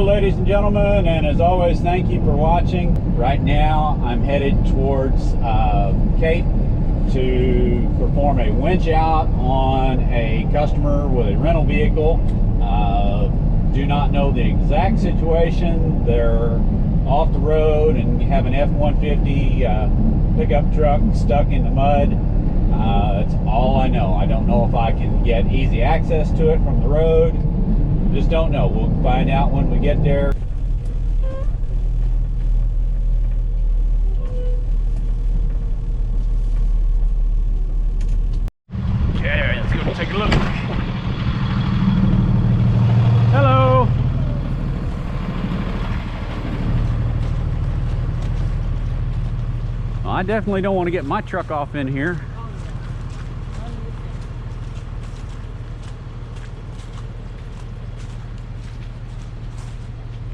Hello ladies and gentlemen, and as always, thank you for watching. Right now I'm headed towards Cape to perform a winch out on a customer with a rental vehicle. Do not know the exact situation. They're off the road and have an F-150 pickup truck stuck in the mud. That's all I know. I don't know if I can get easy access to it from the road. Just don't know. We'll find out when we get there. Okay, let's go take a look. Hello. Well, I definitely don't want to get my truck off in here.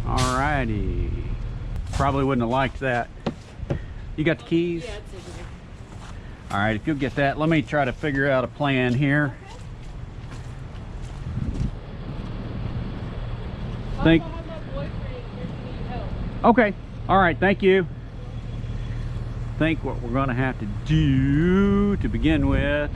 Alrighty. Probably wouldn't have liked that. You got the keys? Yeah, it's in there. Alright, if you'll get that, let me try to figure out a plan here. Think. Okay. Alright, thank you. Think what we're gonna have to do to begin with